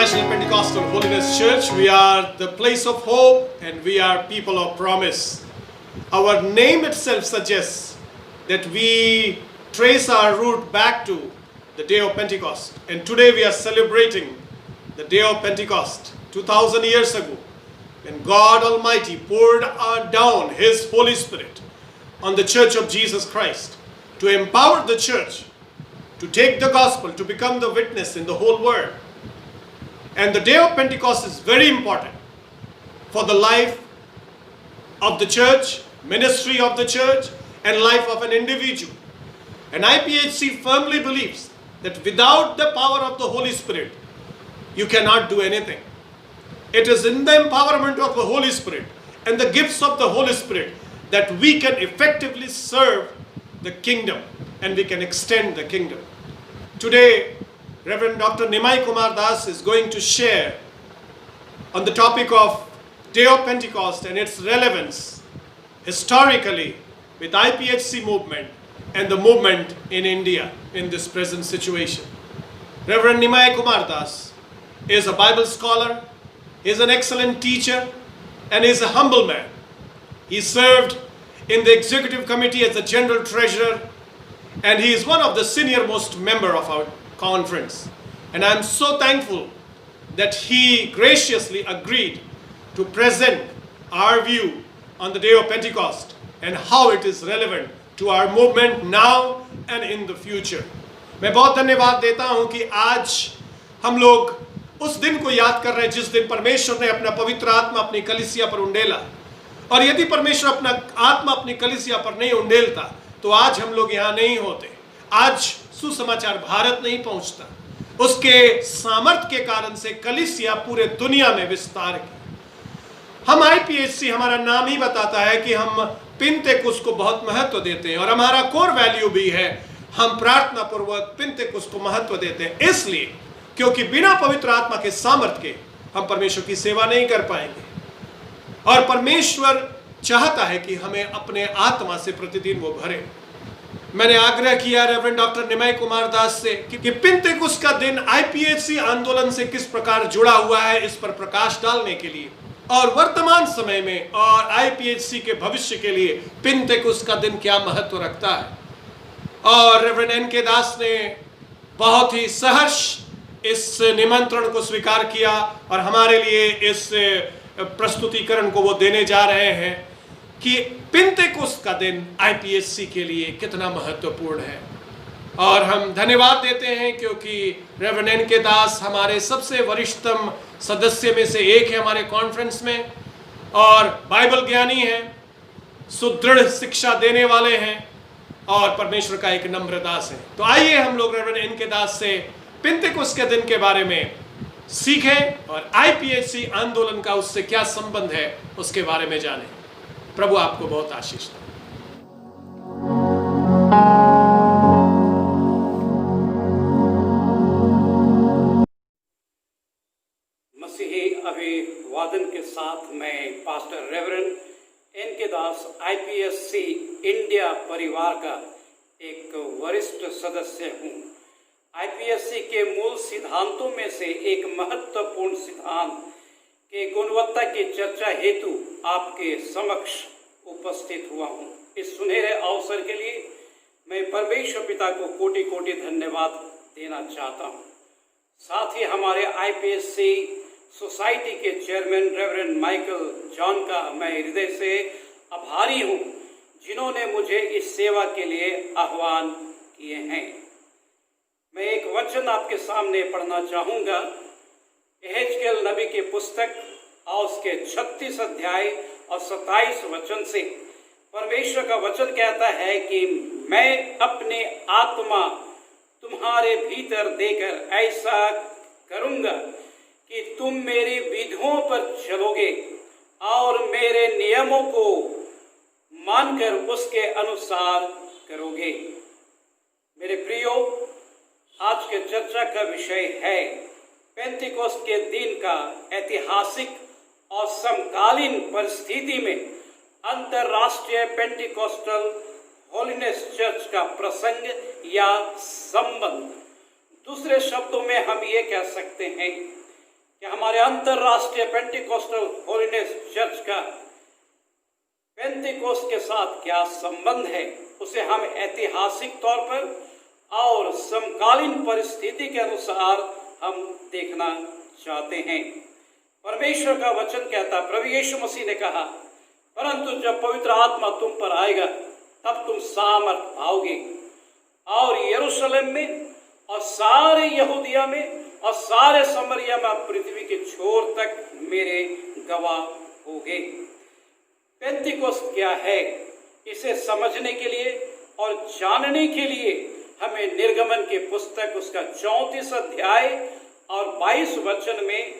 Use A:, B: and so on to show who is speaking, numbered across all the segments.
A: International Pentecostal Holiness Church. We are the place of hope and we are people of promise. Our name itself suggests that we trace our root back to the day of Pentecost. And today we are celebrating the day of Pentecost, 2000 years ago, when God Almighty poured down His Holy Spirit on the Church of Jesus Christ to empower the church to take the gospel, to become the witness in the whole world. And the day of Pentecost is very important for the life of the church, ministry of the church, and life of an individual. And IPHC firmly believes that without the power of the Holy Spirit, you cannot do anything. It is in the empowerment of the Holy Spirit and the gifts of the Holy Spirit that we can effectively serve the kingdom and we can extend the kingdom. Today, Reverend Dr. Nimai Kumar Das is going to share on the topic of Day of Pentecost and its relevance historically with IPHC movement and the movement in India in this present situation. Reverend Nimai Kumar Das is a Bible scholar, he is an excellent teacher, and he is a humble man. He served in the executive committee as the general treasurer, and he is one of the senior most member of our conference. And I am so thankful that he graciously agreed to present our view on the day of Pentecost and how it is relevant to our movement now and in the future. मैं बहुत धन्यवाद देता हूं कि आज हम लोग उस दिन को याद कर रहे हैं जिस दिन परमेश्वर ने अपना पवित्र आत्मा अपनी कलीसिया पर उंडेला। और यदि परमेश्वर अपना आत्मा अपनी कलीसिया पर नहीं उंडेलता तो आज हम लोग यहाँ नहीं होते, आज सुसमाचार भारत नहीं पहुंचता। उसके सामर्थ्य के कारण से कलीसिया पूरे दुनिया में विस्तार की। हम IPHC, हमारा नाम ही बताता है कि हम पिंतेकुस्त को बहुत महत्व देते हैं और हमारा कोर वैल्यू भी है, हम प्रार्थना पूर्वक पिंतेकुस्त को महत्व देते हैं, इसलिए क्योंकि बिना पवित्र आत्मा के सामर्थ्य के हम परमेश्वर की सेवा नहीं कर पाएंगे। और परमेश्वर चाहता है कि हमें अपने आत्मा से प्रतिदिन वो भरे। मैंने आग्रह किया रेवरेंड डॉक्टर निमाई कुमार दास से कि पिंतेकुस्त का दिन IPHC आंदोलन से किस प्रकार जुड़ा हुआ है, इस पर प्रकाश डालने के लिए और वर्तमान समय में और IPHC के भविष्य के लिए पिंतेकुस्त का दिन क्या महत्व रखता है। और रेवरेंड NK दास ने बहुत ही सहर्ष इस निमंत्रण को स्वीकार किया और हमारे लिए इस प्रस्तुतिकरण को वो देने जा रहे हैं कि पिंतेकुस्त का दिन IPHC के लिए कितना महत्वपूर्ण है। और हम धन्यवाद देते हैं क्योंकि रेवरेंड NK दास हमारे सबसे वरिष्ठतम सदस्य में से एक है हमारे कॉन्फ्रेंस में और बाइबल ज्ञानी हैं, सुदृढ़ शिक्षा देने वाले हैं और परमेश्वर का एक नम्र दास है। तो आइए हम लोग रेवरेंड NK दास से पिंतेकुस्त के दिन के बारे में सीखें और IPHC आंदोलन का उससे क्या संबंध है उसके बारे में जानें। प्रभु आपको बहुत आशीष दे।
B: मसीही अभिवादन के साथ मैं पास्टर रेवरेंड NK दास IPHC इंडिया परिवार का एक वरिष्ठ सदस्य हूँ। IPHC के मूल सिद्धांतों में से एक महत्वपूर्ण सिद्धांत के गुणवत्ता की चर्चा हेतु आपके समक्ष उपस्थित हुआ हूँ। इस सुनहरे अवसर के लिए मैं परमेश्वर पिता को कोटि कोटि धन्यवाद देना चाहता हूँ। साथ ही हमारे IPHC सोसाइटी के चेयरमैन रेवरेंड माइकल जॉन का मैं हृदय से आभारी हूँ जिन्होंने मुझे इस सेवा के लिए आह्वान किए हैं। मैं एक वचन आपके सामने पढ़ना चाहूँगा। एहेजकेल नबी की पुस्तक और उसके 36 अध्याय और 27 वचन से परमेश्वर का वचन कहता है कि मैं अपने आत्मा तुम्हारे भीतर देकर ऐसा करूँगा कि तुम मेरी विधियों पर चलोगे और मेरे नियमों को मानकर उसके अनुसार करोगे। मेरे प्रियो, आज के चर्चा का विषय है पेंटिकोस्ट के दिन का ऐतिहासिक और समकालीन परिस्थिति में अंतर्राष्ट्रीय पेंटिकोस्टल होलिनेस चर्च का प्रसंग या संबंध। दूसरे शब्दों में हम ये कह सकते हैं कि हमारे अंतरराष्ट्रीय पेंटिकोस्टल होलिनेस चर्च का पेंटिकोस्ट के साथ क्या संबंध है, उसे हम ऐतिहासिक तौर पर और समकालीन परिस्थिति के अनुसार हम देखना चाहते हैं। परमेश्वर का वचन कहता, प्रभु यीशु मसीह ने कहा, परंतु जब पवित्र आत्मा तुम पर आएगा तब तुम सामर्थ पाओगे और यरूशलेम में और सारे यहूदिया में और सारे समरिया में, पृथ्वी के छोर तक मेरे गवाह होगे। पेंतिकोस्त क्या है, इसे समझने के लिए और जानने के लिए हमें निर्गमन के पुस्तक उसका 34 अध्याय और 22 वचन में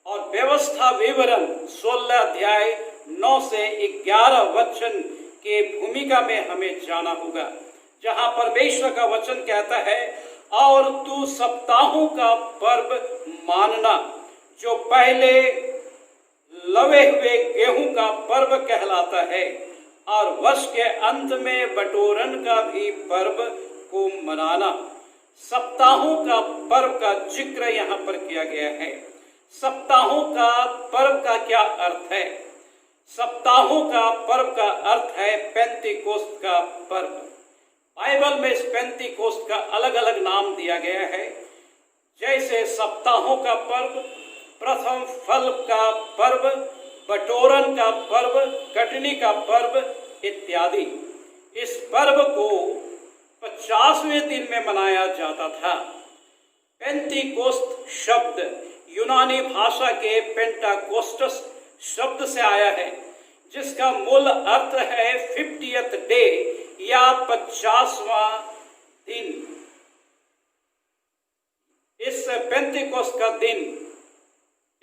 B: और व्यवस्था विवरण 16 अध्याय 9 से 11 वचन के भूमिका में हमें जाना होगा, जहां परमेश्वर का वचन कहता है, और तू सप्ताहों का पर्व मानना, जो पहले लवे हुए गेहूं का पर्व कहलाता है, और वर्ष के अंत में बटोरन का भी पर्व को मनाना। सप्ताहों का पर्व का जिक्र यहाँ पर किया गया है। सप्ताहों का पर्व का क्या अर्थ है? सप्ताहों का पर्व का अर्थ है पेंतिकोस्त का पर्व। बाइबल में इस पेंतिकोस्त का अलग अलग नाम दिया गया है, जैसे सप्ताहों का पर्व, प्रथम फल का पर्व, बटोरन का पर्व, कटनी का पर्व इत्यादि। इस पर्व को 50वें दिन में मनाया जाता था। पेंतिकोस्त शब्द यूनानी भाषा के पेंटाकोस्टस शब्द से आया है, जिसका मूल अर्थ है 50th डे या 50वां दिन। इस पेंतिकोस्त का दिन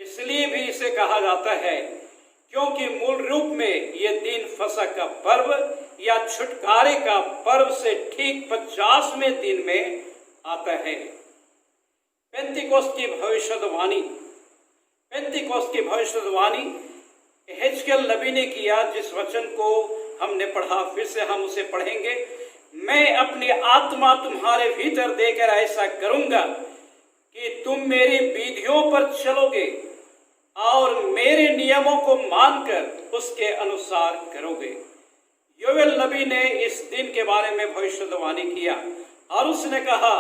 B: इसलिए भी इसे कहा जाता है क्योंकि मूल रूप में यह दिन फसह का पर्व या छुटकारे का पर्व से ठीक 50वें दिन में आता है। पेंतिकोस्त की भविष्यवाणी, पेंतिकोस्त की भविष्यवाणी यहेजकेल नबी ने किया, जिस वचन को हमने पढ़ा, फिर से हम उसे पढ़ेंगे। मैं अपनी आत्मा तुम्हारे भीतर देकर ऐसा करूंगा कि तुम मेरी विधियों पर चलोगे और मेरे नियमों को मानकर उसके अनुसार करोगे। योएल नबी ने इस दिन के बारे में भविष्यवाणी किया और उसने कहा,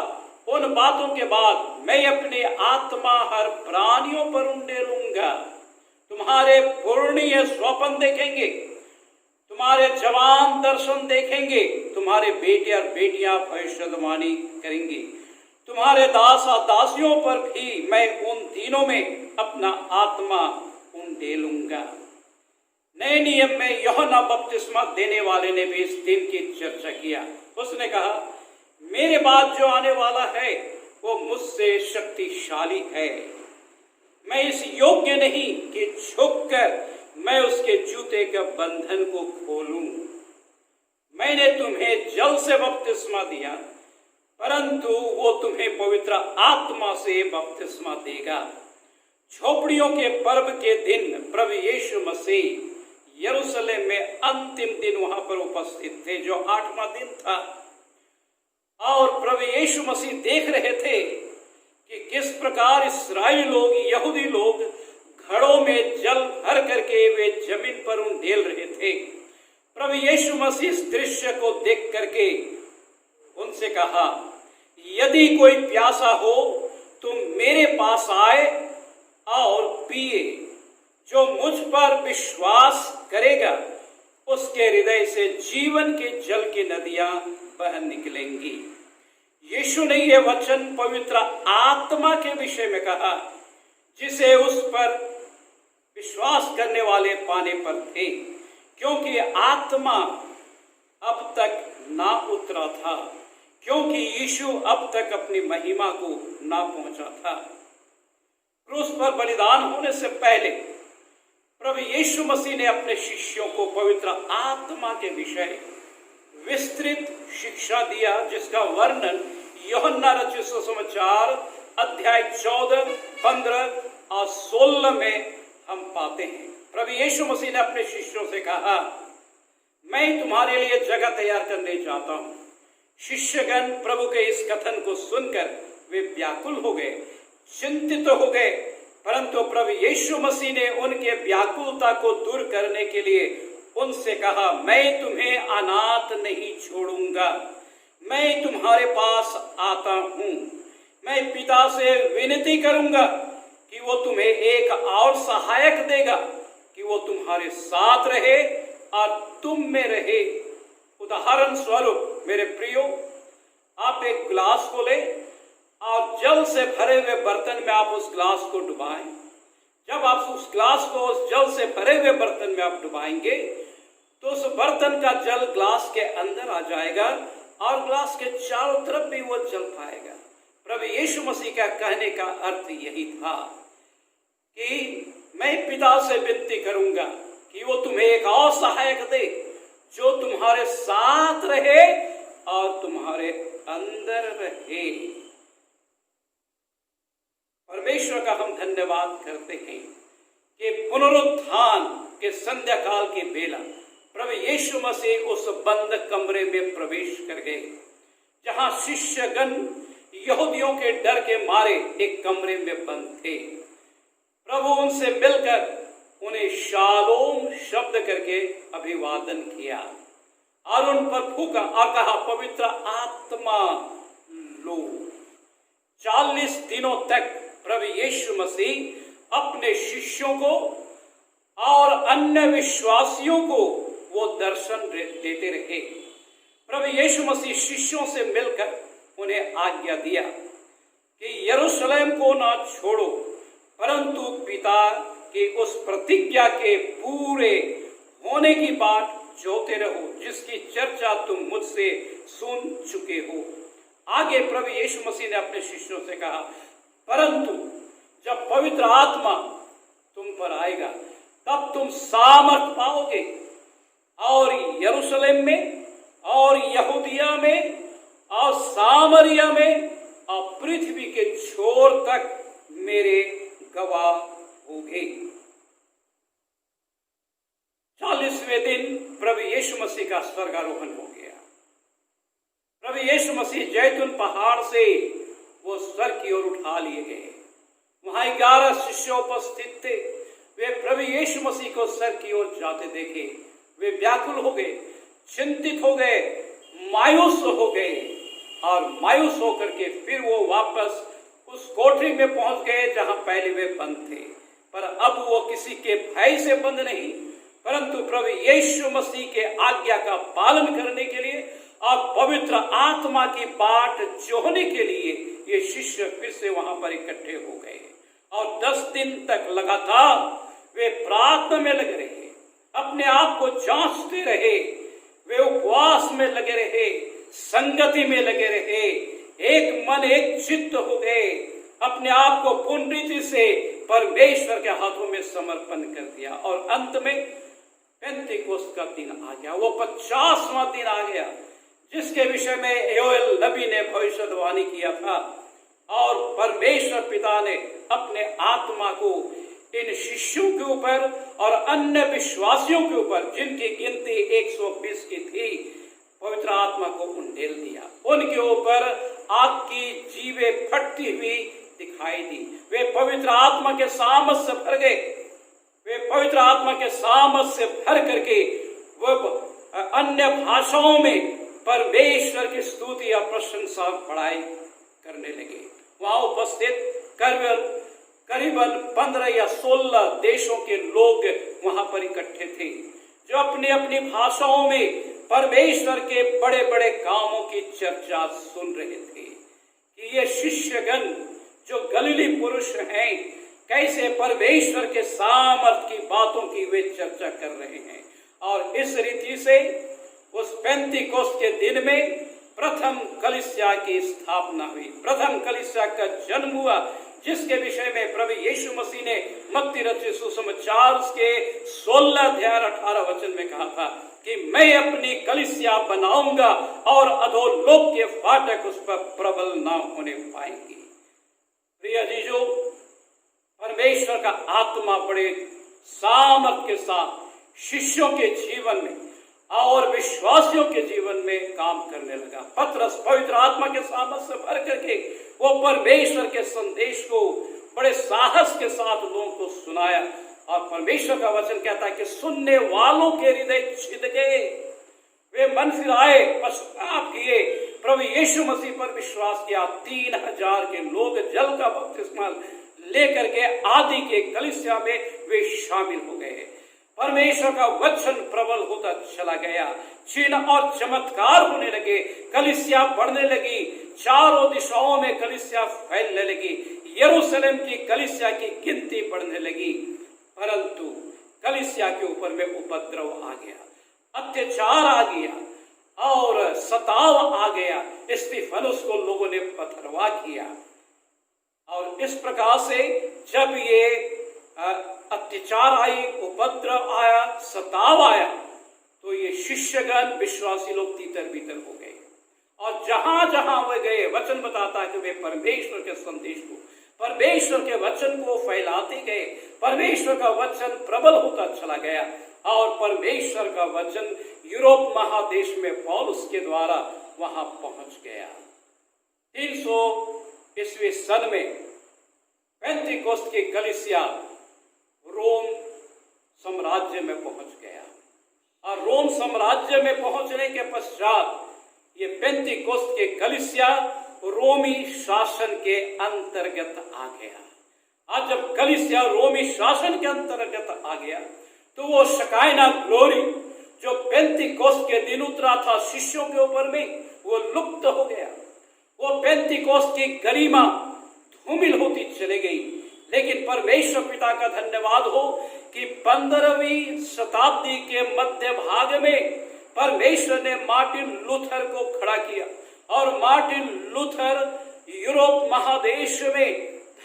B: उन बातों के बाद मैं अपनी आत्मा हर प्राणियों पर उंडेलूंगा। तुम्हारे पुण्य स्वप्न देखेंगे, तुम्हारे जवान दर्शन देखेंगे, तुम्हारे बेटे और बेटियां भविष्यवाणी करेंगी, तुम्हारे दास और दासियों पर भी मैं उन दिनों में अपना आत्मा उंडेलूंगा। नए नियम में यूहन्ना बपतिस्मा देने वाले ने भी इस दिन की चर्चा किया। उसने कहा, मेरे बाद जो आने वाला है वो मुझसे शक्तिशाली है, मैं इस योग्य नहीं कि झुककर मैं उसके जूते के बंधन को खोलूं। मैंने तुम्हें जल से बपतिस्मा दिया, परंतु वो तुम्हें पवित्र आत्मा से बपतिस्मा देगा। झोपड़ियों के पर्व के दिन प्रभु यीशु मसीह यरूशलेम में अंतिम दिन वहां पर उपस्थित थे, जो 8वां दिन था, और प्रभु यीशु मसीह देख रहे थे कि किस प्रकार इस्राएली लोग, यहूदी लोग घड़ों में जल भर करके वे जमीन पर उंडेल रहे थे। प्रभु यीशु मसीह इस दृश्य को देख करके उनसे कहा, यदि कोई प्यासा हो तो मेरे पास आए और पिए। जो मुझ पर विश्वास करेगा उसके हृदय से जीवन के जल की नदियां बह निकलेंगी। यीशु ने यह वचन पवित्र आत्मा के विषय में कहा, जिसे उस पर विश्वास करने वाले पाने पर थे, क्योंकि आत्मा अब तक ना उतरा था, क्योंकि यीशु अब तक अपनी महिमा को ना पहुंचा था। क्रूस पर बलिदान होने से पहले प्रभु यीशु मसीह ने अपने शिष्यों को पवित्र आत्मा के विषय विस्तृत शिक्षा दिया, जिसका वर्णन यूहन्ना रचित सुसमाचार अध्याय 14, 15 और 16 में हम पाते हैं। प्रभु यीशु मसीह ने अपने शिष्यों से कहा, मैं तुम्हारे लिए जगह तैयार करने जाता हूं। शिष्यगण प्रभु के इस कथन को सुनकर वे व्याकुल हो गए, चिंतित हो गए। परंतु प्रभु यीशु मसीह ने उनके व्याकुलता को दूर करने के लिए उनसे कहा, मैं तुम्हें अनाथ नहीं छोड़ूंगा, मैं तुम्हारे पास आता हूं। मैं पिता से विनती करूंगा कि वो तुम्हें एक और सहायक देगा कि वो तुम्हारे साथ रहे और तुम में रहे। उदाहरण स्वरूप मेरे प्रियो, आप एक ग्लास को ले और जल से भरे हुए बर्तन में आप उस ग्लास को डुबाएं। जब आप उस ग्लास को उस जल से भरे हुए बर्तन में आप डुबाएंगे तो उस बर्तन का जल ग्लास के अंदर आ जाएगा और ग्लास के चारों तरफ भी वो जल पाएगा। प्रभु यीशु मसीह का कहने का अर्थ यही था कि मैं पिता से विनती करूंगा कि वो तुम्हें एक और सहायक दे जो तुम्हारे साथ रहे और तुम्हारे अंदर रहे। परमेश्वर का हम धन्यवाद करते हैं कि पुनरुत्थान के संध्या काल की बेला प्रभु यीशु मसीह उस बंद कमरे में प्रवेश कर गए जहां शिष्यगण यहूदियों के डर के मारे एक कमरे में बंद थे। प्रभु उनसे मिलकर उन्हें शालोम शब्द करके अभिवादन किया और उन पर फूंका और कहा, पवित्र आत्मा लो। 40 दिनों तक प्रभु यीशु मसीह अपने शिष्यों को और अन्य विश्वासियों को वो दर्शन देते रहे। प्रभु यीशु मसीह शिष्यों से मिलकर उन्हें आज्ञा दिया कि यरूशलेम को ना छोड़ो, परंतु पिता की उस प्रतिज्ञा के पूरे होने की बात जोते रहो जिसकी चर्चा तुम मुझसे सुन चुके हो। आगे प्रभु यीशु मसीह ने अपने शिष्यों से कहा, परंतु जब पवित्र आत्मा तुम पर आएगा तब तुम सामर्थ पाओगे और यरूशलेम में और यहूदिया में और सामरिया में और पृथ्वी के छोर तक मेरे गवाह होगे। 40वें दिन प्रभु यीशु मसीह का स्वर्गारोहण हो गया। प्रभु यीशु मसीह जैतून पहाड़ से वो स्वर्ग की ओर उठा लिए गए। वहां 11 शिष्य उपस्थित थे। वे प्रभु यीशु मसीह को स्वर्ग की ओर जाते देखे। वे व्याकुल हो गए, चिंतित हो गए, मायूस हो गए और मायूस होकर के फिर वो वापस उस कोठरी में पहुंच गए जहां पहले वे बंद थे। पर अब वो किसी के भय से बंद नहीं, परंतु प्रभु यीशु मसीह के आज्ञा का पालन करने के लिए और पवित्र आत्मा की बाट जोहने के लिए ये शिष्य फिर से वहां पर इकट्ठे हो गए और 10 दिन तक लगातार वे प्रार्थना में लगे रहे, अपने आप को जांचते रहे, वे उपवास में लगे रहे, संगति में लगे रहे, एक मन एक चित्त हो गए, अपने आप को पूर्ण रीति से परमेश्वर के हाथों में समर्पण कर दिया और अंत में पेंतीकोस्त का दिन आ गया। वो 50वां दिन आ गया जिसके विषय में योएल नबी ने भविष्यवाणी किया था और परमेश्वर पिता ने अपने आत्मा को इन शिष्यों के ऊपर और अन्य विश्वासियों के ऊपर, जिनकी गिनती 120 की थी, पवित्र आत्मा को उंडेल दिया। उनके ऊपर आग की जीवें फटती हुई दिखाई दी। वे पवित्र आत्मा के सामर्थ से भर गए। वे पवित्र आत्मा के सामर्थ से भर करके वो अन्य भाषाओं में परमेश्वर की स्तुति या प्रशंसा बढ़ाई करने लगे। वहां उपस्थित करीबन 15 या 16 देशों के लोग वहां पर इकट्ठे थे जो अपनी अपनी भाषाओं में परमेश्वर के बड़े बड़े कामों की चर्चा सुन रहे थे कि ये शिष्यगण जो गलीली पुरुष हैं कैसे परमेश्वर के सामर्थ की बातों की वे चर्चा कर रहे हैं। और इस रीति से उस पेंतीकोस्त के दिन में प्रथम कलीसिया की स्थापना हुई, प्रथम कलीसिया का जन्म हुआ, जिसके विषय में प्रभु यीशु मसीह ने मत्ती रचित सुसमाचार के 16 अध्याय 18 वचन में कहा था कि मैं अपनी कलीसिया बनाऊंगा और अधोलोक के फाटक उस पर प्रबल न होने पाएंगे। प्रिय जीजो, परमेश्वर का आत्मा बड़े सामर्थ के साथ शिष्यों के जीवन में और विश्वासियों के जीवन में काम करने लगा। पतरस पवित्र आत्मा के सामर्थ से भर करके वो परमेश्वर के संदेश को बड़े साहस के साथ लोगों को सुनाया। और परमेश्वर का वचन कहता है कि सुनने वालों के हृदय छिद गए, वे मन फिराए, पश्चाताप किए, प्रभु यीशु मसीह पर विश्वास किया। 3000 के लोग जल का बपतिस्मा लेकर के आदि के कलीसिया में वे शामिल हो गए। परमेश्वर का वचन प्रबल होता चला गया, चिन्ह और चमत्कार होने लगे, कलीसिया बढ़ने लगी, चारों दिशाओं में कलीसिया फैलने लगी, यरूशलेम की कलीसिया की गिनती बढ़ने लगी। परंतु कलीसिया के ऊपर में उपद्रव आ गया, अत्याचार आ गया और सताव आ गया। स्तिफनुस को लोगों ने पथरवा किया। और इस प्रकार से जब ये अत्याचार आई, उपद्रव आया, सताव आया, तो ये शिष्यगण विश्वासी लोग तीतर बीतर हो गए। और जहां जहां वे गए, वचन बताता है कि वे परमेश्वर के संदेश को, परमेश्वर के वचन को फैलाते गए। परमेश्वर का वचन प्रबल होता चला गया और परमेश्वर का वचन यूरोप महादेश में पौलुस के द्वारा वहां पहुंच गया। 300 ईस्वी सन में पेंतिकोस्त की कलीसिया रोम साम्राज्य में पहुंच गया। और रोम साम्राज्य में पहुंचने के पश्चात ये पेंतिकोस्त की कलीसिया रोमी शासन के अंतर्गत आ गया। आज जब कलीसिया रोमी शासन के अंतर्गत आ गया तो वो शकायना ग्लोरी जो पेंतिकोस्त के दिन उतरा था शिष्यों के ऊपर में, वो लुप्त हो गया। वो पेंतिकोस्त की गरिमा धूमिल होती चली गई। लेकिन परमेश्वर पिता का धन्यवाद हो कि 15वीं शताब्दी के मध्य भाग में परमेश्वर ने मार्टिन लूथर को खड़ा किया और मार्टिन लूथर यूरोप महादेश में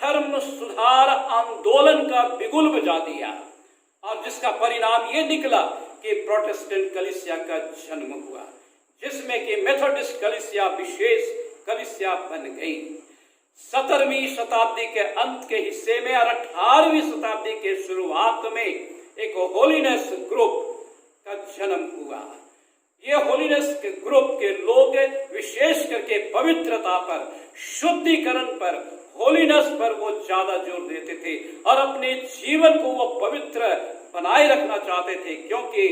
B: धर्म सुधार आंदोलन का बिगुल बजा दिया। और जिसका परिणाम ये निकला कि प्रोटेस्टेंट कलीसिया का जन्म हुआ, जिसमें कि मेथोडिस्ट कलीसिया विशेष कलीसिया बन गई। 17वीं शताब्दी के अंत के हिस्से में और 18वीं शताब्दी के शुरुआत में एक होलीनेस ग्रुप का जन्म हुआ। ये होलीनेस के ग्रुप के लोग विशेष करके पवित्रता पर, शुद्धिकरण पर, होलीनेस पर वो ज्यादा जोर देते थे और अपने जीवन को वो पवित्र बनाए रखना चाहते थे, क्योंकि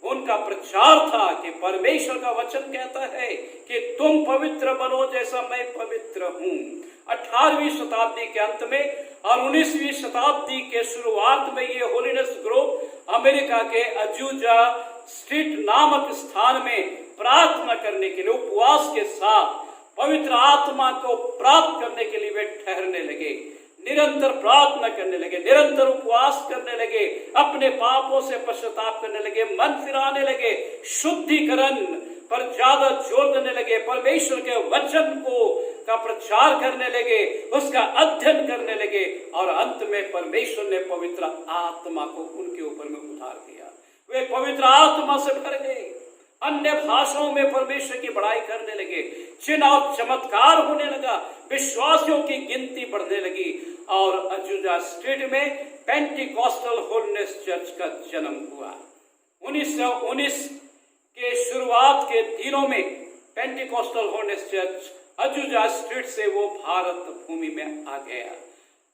B: उनका प्रचार था कि परमेश्वर का वचन कहता है कि तुम पवित्र बनो जैसा मैं पवित्र हूं। 18वीं शताब्दी के अंत में और 19वीं शताब्दी के शुरुआत में ये होलीनेस ग्रुप अमेरिका के अजूजा स्ट्रीट नामक स्थान में प्रार्थना करने के लिए उपवास के साथ पवित्र आत्मा को प्राप्त करने के लिए वे ठहरने लगे, निरंतर प्रार्थना करने लगे, निरंतर उपवास करने लगे, अपने पापों से पश्चाताप करने लगे, मन फिराने लगे, शुद्धिकरण पर ज्यादा जोर देने लगे, परमेश्वर के वचन को का प्रचार करने लगे, उसका अध्ययन करने लगे और अंत में परमेश्वर ने पवित्र आत्मा को उनके ऊपर में उतार दिया। वे पवित्र आत्मा से भर गए, अन्य भाषाओं में परमेश्वर की बड़ाई करने लगे, चिन्ह और चमत्कार होने लगा, विश्वासियों की गिनती बढ़ने लगी और अजूजा स्ट्रीट में पेंटिकॉस्टल होलीनेस चर्च का जन्म हुआ। 1919 के शुरुआत के दिनों में पेंटिकॉस्टल होलीनेस चर्च अजूजा स्ट्रीट से वो भारत भूमि में आ गया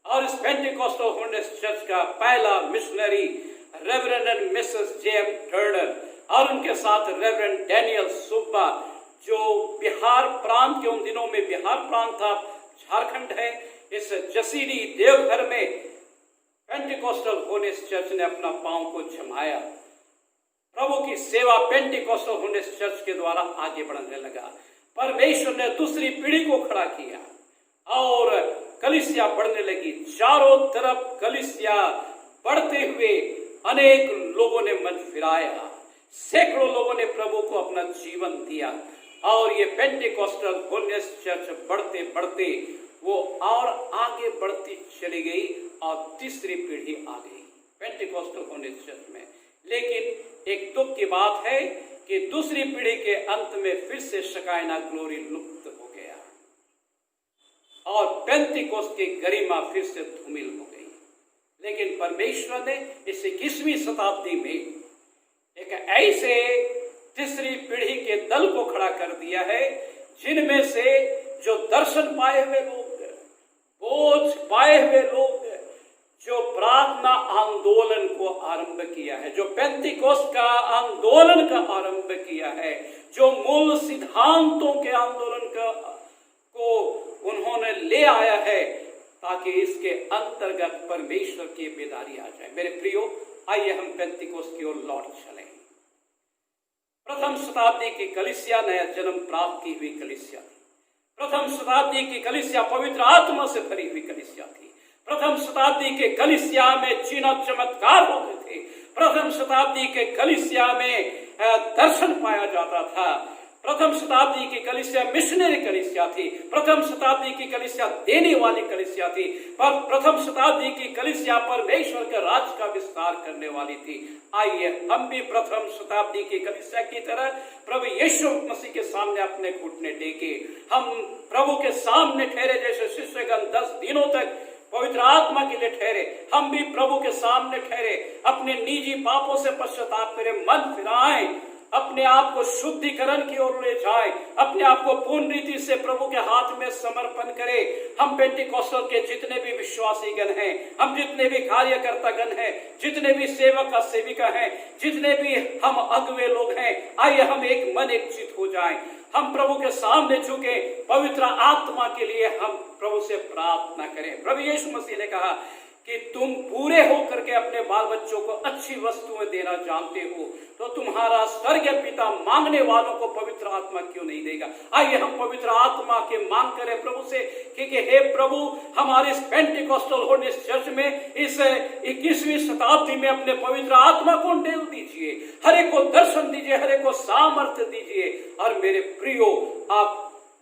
B: और इस पेंटिकॉस्टल होलीनेस चर्च का पहला missionary reverend and Mrs JM Turner और उनके साथ रेवरेंड डैनियल सुब्बा, जो बिहार प्रांत के, उन दिनों में बिहार प्रांत था, झारखंड है, इस जसीडी देवघर में पेंटिकॉस्टल होलीनेस चर्च ने अपना पांव को जमाया। प्रभु की सेवा पेंटिकॉस्टल होलीनेस चर्च के द्वारा आगे बढ़ने लगा। परमेश्वर ने दूसरी पीढ़ी को खड़ा किया और कलीसिया बढ़ने लगी। चारों तरफ कलीसिया बढ़ते हुए अनेक लोगों ने मन फिराया, सैकड़ों लोगों ने प्रभु को अपना जीवन दिया और ये पेंटिकॉस्टल होलीनेस चर्च बढ़ते बढ़ते वो और आगे बढ़ती चली गई और तीसरी पीढ़ी आ गई पेंटिकॉस्टल होलीनेस चर्च में। लेकिन एक दुख की बात है कि दूसरी पीढ़ी के अंत में फिर से शकायना ग्लोरी लुप्त हो गया और पेंटिकॉस्ट की गरिमा फिर से धूमिल हो गई। लेकिन परमेश्वर ने इस 21वीं शताब्दी में एक ऐसे तीसरी पीढ़ी के दल को खड़ा कर दिया है जिनमें से जो दर्शन पाए हुए लोग, खोज पाए हुए लोग जो प्रार्थना आंदोलन को आरंभ किया है, जो पेंतिकोस्त का आंदोलन का आरंभ किया है, जो मूल सिद्धांतों के आंदोलन को उन्होंने ले आया है, ताकि इसके अंतर्गत परमेश्वर की बेदारी आ जाए। मेरे प्रियो, आइए हम पेंतिकोस्त की ओर लौट चलें। प्रथम शताब्दी की कलीसिया नया जन्म प्राप्त की हुई कलीसिया थी। प्रथम शताब्दी की कलीसिया पवित्र आत्मा से भरी हुई कलीसिया थी। प्रथम शताब्दी के कलीसिया में चिन्ह चमत्कार होते थे। प्रथम शताब्दी के कलीसिया में दर्शन पाया जाता था। प्रथम शताब्दी की कलीसिया मिशनरी कलीसिया थी। प्रथम शताब्दी की कलीसिया देने वाली कलीसिया थी। पर प्रथम शताब्दी की कलीसिया परमेश्वर के राज का विस्तार करने वाली थी। आइए हम भी प्रथम शताब्दी की कलीसिया की तरह प्रभु यीशु मसीह के सामने अपने घुटने टेके, हम प्रभु के सामने ठहरे, जैसे शिष्यगण 10 दिनों तक पवित्र आत्मा के लिए ठहरे, हम भी प्रभु के सामने ठहरे, अपने निजी पापों से पश्चाताप करें, मन फिराएं, अपने आप को शुद्धिकरण की ओर ले जाएं, अपने आप को पूर्ण रीति से प्रभु के हाथ में समर्पण करें। हम पेंटिकोस्टल के जितने भी विश्वासी गण हैं, हम जितने भी कार्यकर्ता गण हैं, जितने भी सेवक और सेविका हैं, जितने भी हम अगुवे लोग हैं, आइए हम एक मन एक चित हो जाएं। हम प्रभु के सामने झुके, पवित्र आत्मा के लिए हम प्रभु से प्रार्थना करें। प्रभु यीशु मसीह ने कहा कि तुम पूरे होकर के अपने बाल बच्चों को अच्छी वस्तुएं देना जानते हो, तो तुम्हारा स्वर्गीय पिता मांगने वालों को पवित्र आत्मा क्यों नहीं देगा। आइए हम पवित्र आत्मा के मांग करें प्रभु से कि हे प्रभु, हमारे इस पेंटिकोस्टल होलिनेस चर्च में इस 21वीं शताब्दी में अपने पवित्र आत्मा को डेल दीजिए, हर एक को दर्शन दीजिए, हर एक को सामर्थ्य दीजिए। और मेरे प्रियो,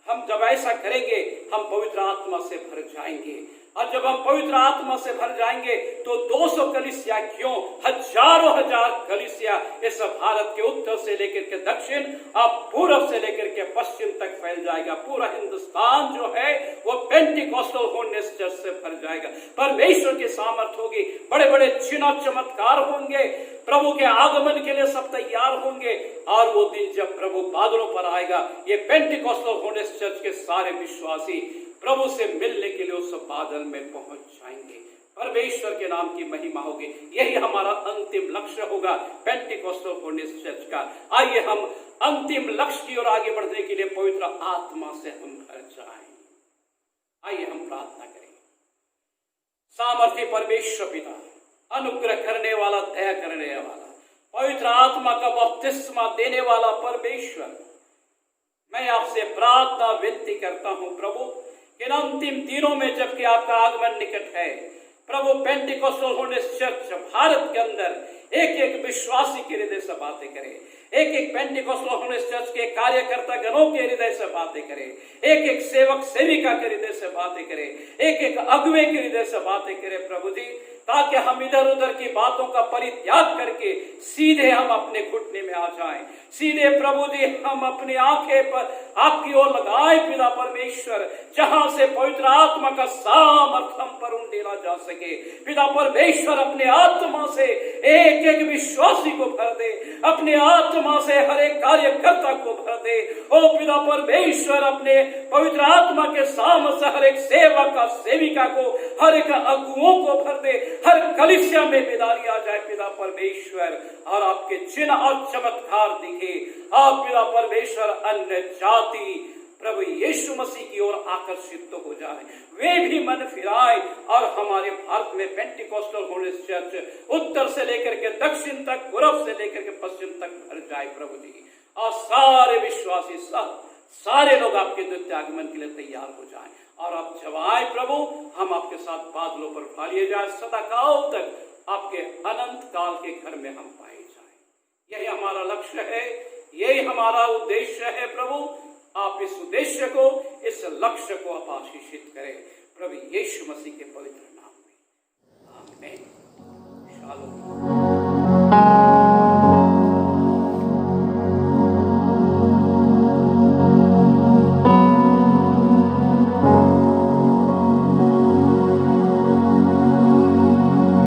B: हम जब ऐसा करेंगे हम पवित्र आत्मा से भर जाएंगे, और जब हम पवित्र आत्मा से भर जाएंगे तो 200 कलीसिया क्यों, हजारों हजार कलीसिया इस भारत के उत्तर से लेकर के दक्षिण और पूर्व से लेकर के पश्चिम तक फैल जाएगा। पूरा हिंदुस्तान जो है वो पेंटिकोस्टल होलिनेस चर्च से भर जाएगा। परमेश्वर की सामर्थ होगी, बड़े बड़े चिन्ह चमत्कार होंगे, प्रभु के आगमन के लिए सब तैयार होंगे। और वो दिन जब प्रभु बादलों पर आएगा, ये पेंटिकोस्टल होलिनेस चर्च के सारे विश्वासी प्रभु से मिलने के लिए उस बादल में पहुंच जाएंगे। परमेश्वर के नाम की महिमा होगी। यही हमारा अंतिम लक्ष्य होगा पेंटिकोस्टल होलिनेस चर्च का। आइए हम अंतिम लक्ष्य की ओर आगे बढ़ने के लिए पवित्र आत्मा से हम भर जाएं। आइए हम प्रार्थना करें। सामर्थ्य परमेश्वर पिता, अनुग्रह करने वाला, दया करने वाला, पवित्र आत्मा का बपतिस्मा देने वाला परमेश्वर, मैं आपसे प्रार्थना विनती करता हूं प्रभु, इन अंतिम दिनों में जबकि आपका आगमन निकट है, प्रभु पेंटिकोस्टल होलिनेस चर्च भारत के अंदर एक एक विश्वासी के हृदय से बातें करे, एक एक पेंटिकोस्टल होलिनेस चर्च के कार्यकर्ता गणों के हृदय से बातें करे, एक एक सेवक सेविका के हृदय से बातें करे, एक एक अगुवे के हृदय से बातें करे प्रभु जी, ताकि हम इधर उधर की बातों का परित्याग करके सीधे हम अपने घुटने में आ जाएं। सीधे प्रभु जी हम अपनी आंखें पर आपकी ओर लगाएं पिता परमेश्वर, जहां से पवित्र आत्मा का सामर्थ हम पर उंडेला जा सके। पिता परमेश्वर अपने आत्मा से एक एक विश्वासी को भर दे, अपने आत्मा से हर एक कार्यकर्ता को भर दे। ओ पिता परमेश्वर, अपने पवित्र आत्मा के सामर्थ से हर एक सेवक और सेविका को, हर एक अगुओं को भर दे, हर कलीसिया में बेदारी आ जाए पिता परमेश्वर, और आपके चिन्ह और चमत्कार दिखे। आप पिता परमेश्वर अन्य जाति प्रभु यीशु मसीह की ओर आकर्षित तो हो जाए, वे भी मन फिराए, और हमारे भारत में पेंटिकोस्टल होलिनेस चर्च उत्तर से लेकर के दक्षिण तक, पूर्व से लेकर के पश्चिम तक भर जाए प्रभु जी, और सारे विश्वासी सारे लोग आपके द्वितीय आगमन के लिए तैयार हो जाएं। और आप जब आए प्रभु, हम आपके साथ बादलों पर उठा लिए जाए, सदा काल तक आपके अनंत काल के घर में हम पाए जाएं। यही हमारा लक्ष्य है, यही हमारा उद्देश्य है प्रभु। आप इस उद्देश्य को, इस लक्ष्य को आप आशीषित करें प्रभु यीशु मसीह के पवित्र नाम।